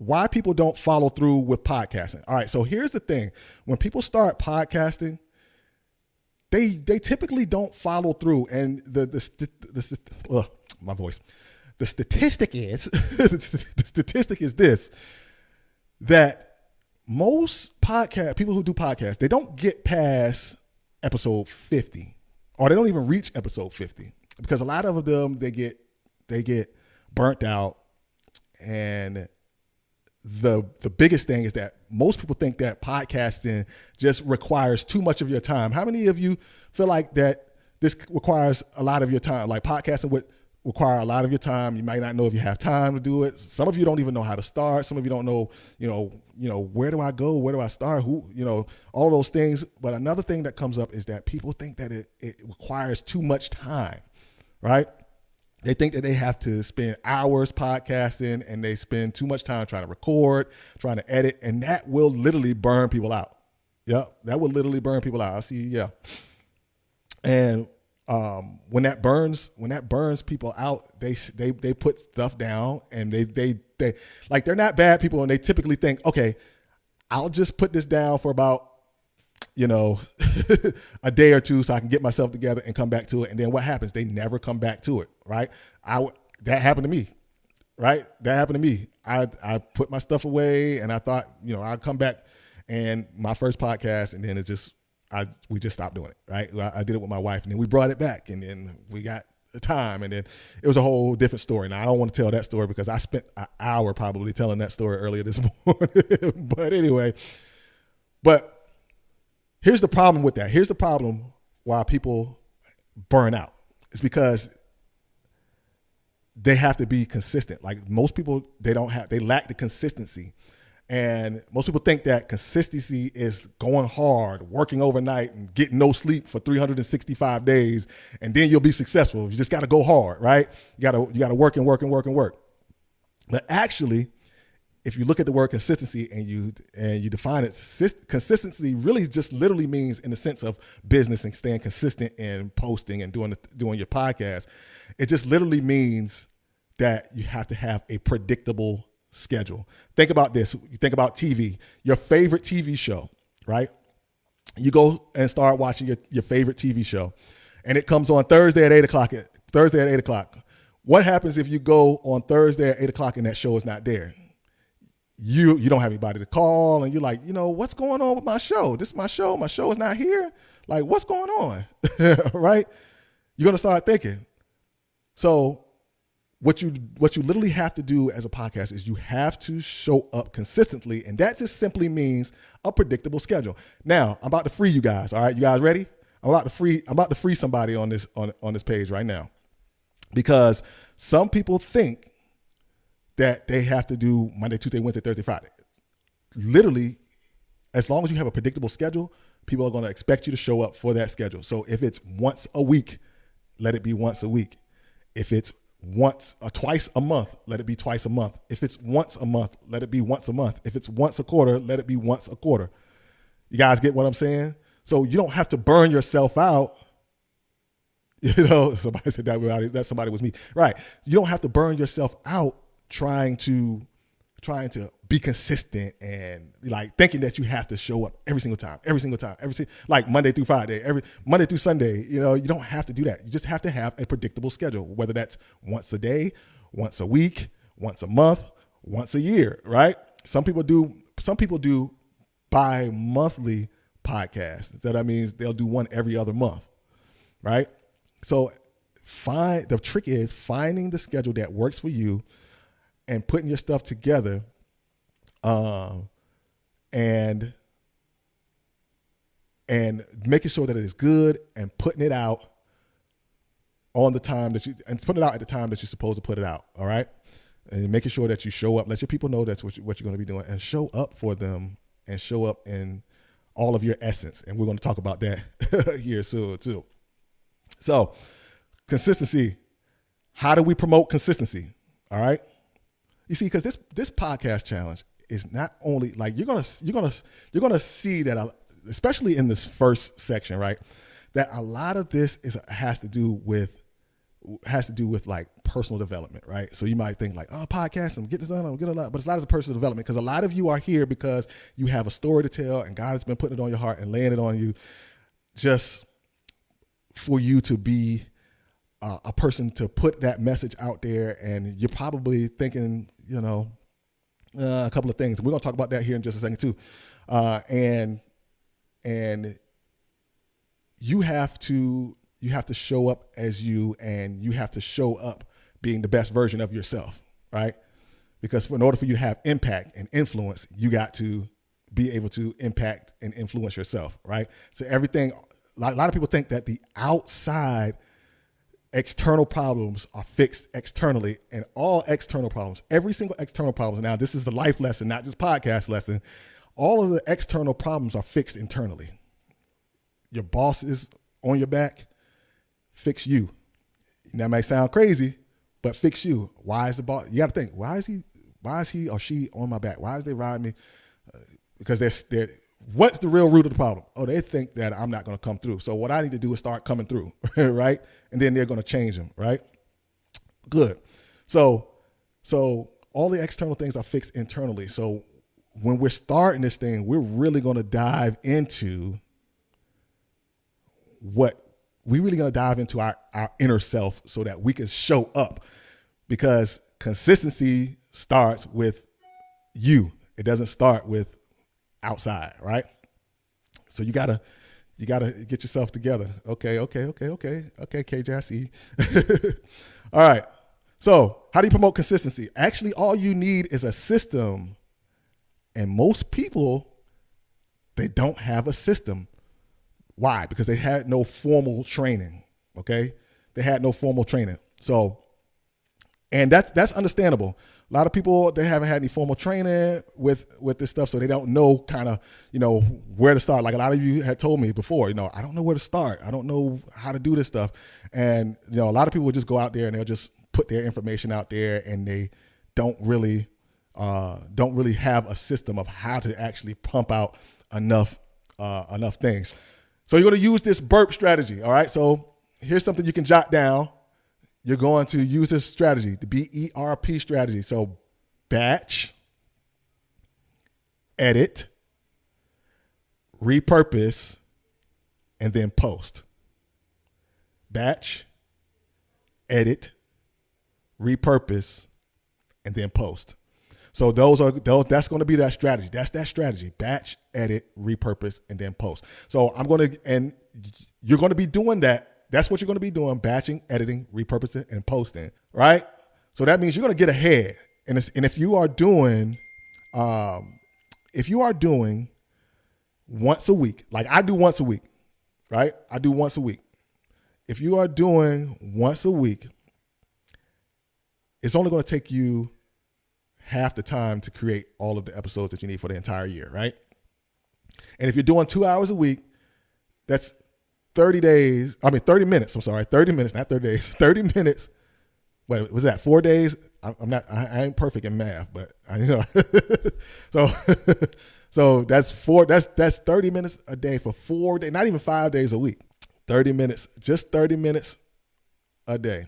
why people don't follow through with podcasting. All right, so here's the thing. When people start podcasting, they typically don't follow through. And my voice. The statistic is the statistic is this, that most people who do podcasts, they don't get past episode 50, or they don't even reach episode 50, because a lot of them they get burnt out. And the biggest thing is that most people think that podcasting just requires too much of your time. How many of you feel like that this requires a lot of your time? Like podcasting would require a lot of your time. You might not know if you have time to do it. Some of you don't even know how to start. Some of you don't know, where do I go? Where do I start? All those things. But another thing that comes up is that people think that it requires too much time, right? They think that they have to spend hours podcasting, and they spend too much time trying to record, trying to edit, and that will literally burn people out. Yep, that will literally burn people out. I see, yeah. And when that burns people out, they put stuff down, and they like, they're not bad people, and they typically think, okay, I'll just put this down for about a day or two so I can get myself together and come back to it. And then what happens? They never come back to it, right? That happened to me, right? That happened to me. I put my stuff away, and I thought, I'd come back, and my first podcast, and then we just stopped doing it, right? I did it with my wife, and then we brought it back, and then we got the time, and then it was a whole different story. Now, I don't want to tell that story because I spent an hour probably telling that story earlier this morning. But anyway, here's the problem with that. Here's the problem why people burn out. It's because they have to be consistent. Like, most people, they lack the consistency. And most people think that consistency is going hard, working overnight, and getting no sleep for 365 days, and then you'll be successful. You just got to go hard, right? You got to work and work and work and work. But actually, if you look at the word consistency and you define it, consistency really just literally means, in the sense of business and staying consistent in posting and doing your podcast, it just literally means that you have to have a predictable schedule. Think about this. You think about TV, your favorite TV show, right? You go and start watching your favorite TV show, and it comes on Thursday at 8 o'clock. What happens if you go on Thursday at 8 o'clock and that show is not there? You don't have anybody to call, and you're like, what's going on with my show? This is my show. My show is not here. Like, what's going on? Right? You're going to start thinking. So what you literally have to do as a podcast is you have to show up consistently, and that just simply means a predictable schedule. Now, I'm about to free you guys. All right, you guys ready? I'm about to free somebody on this page right now, because some people think that they have to do Monday, Tuesday, Wednesday, Thursday, Friday. Literally, as long as you have a predictable schedule, people are going to expect you to show up for that schedule. So if it's once a week, let it be once a week. If it's once or twice a month, let it be twice a month. If it's once a month, let it be once a month. If it's once a quarter, let it be once a quarter. You guys get what I'm saying? So you don't have to burn yourself out. Somebody said that somebody was me. Right. You don't have to burn yourself out trying to be consistent and like thinking that you have to show up every single time, like Monday through Friday, Monday through Sunday. You don't have to do that. You just have to have a predictable schedule, whether that's once a day, once a week, once a month, once a year, right? Some people do bi-monthly podcasts. So that means they'll do one every other month, right? So the trick is finding the schedule that works for you and putting your stuff together, and making sure that it is good, and putting it out on the time putting it out at the time that you're supposed to put it out. All right. And making sure that you show up, let your people know that's what you're going to be doing, and show up for them, and show up in all of your essence. And we're going to talk about that here soon too. So consistency, how do we promote consistency? All right. You see, because this podcast challenge is not only like you're gonna see that, especially in this first section, right, that a lot of this has to do with has to do with like personal development, right? So you might think like, oh, podcast, I'm get this done, I'm get a lot, but it's a lot of personal development because a lot of you are here because you have a story to tell and God has been putting it on your heart and laying it on you just for you to be a person to put that message out there. And you're probably thinking, a couple of things. We're going to talk about that here in just a second too. And you have to show up as you, and you have to show up being the best version of yourself, right? Because in order for you to have impact and influence, you got to be able to impact and influence yourself, right? So everything, a lot of people think that the outside external problems are fixed externally, and all external problems, every single external problem. Now, this is the life lesson, not just podcast lesson. All of the external problems are fixed internally. Your boss is on your back, fix you. That may sound crazy, but fix you. Why is the boss? You got to think, why is he or she on my back? Why is they riding me? Because they're what's the real root of the problem? Oh, they think that I'm not going to come through. So what I need to do is start coming through, right? And then they're going to change them, right? Good. So all the external things are fixed internally. So when we're starting this thing, we're really going to dive into our inner self so that we can show up, because consistency starts with you. It doesn't start with outside, right? So you gotta get yourself together. Okay, KJ, I see. All right. So how do you promote consistency? Actually, all you need is a system. And most people, they don't have a system. Why? Because they had no formal training. Okay, they had no formal training. So, and that's understandable. A lot of people, they haven't had any formal training with this stuff, so they don't know kind of, where to start. Like a lot of you had told me before, I don't know where to start. I don't know how to do this stuff. And, a lot of people will just go out there and they'll just put their information out there, and they don't really have a system of how to actually pump out enough things. So you're going to use this burp strategy. All right. So here's something you can jot down. You're going to use this strategy, the BERP strategy. So batch, edit, repurpose, and then post. Batch, edit, repurpose, and then post. So that's going to be that strategy. That's that strategy. Batch, edit, repurpose, and then post. So you're going to be doing that. That's what you're going to be doing: batching, editing, repurposing, and posting, right? So that means you're going to get ahead. And if you are doing once a week, like I do once a week, right? I do once a week. If you are doing once a week, it's only going to take you half the time to create all of the episodes that you need for the entire year, right? And if you're doing 2 hours a week, that's 30 minutes. I'm sorry, 30 minutes, not 30 days, 30 minutes. Wait, was that 4 days? I ain't perfect in math, but so that's 30 minutes a day for 4 days, not even 5 days a week. 30 minutes, just 30 minutes a day.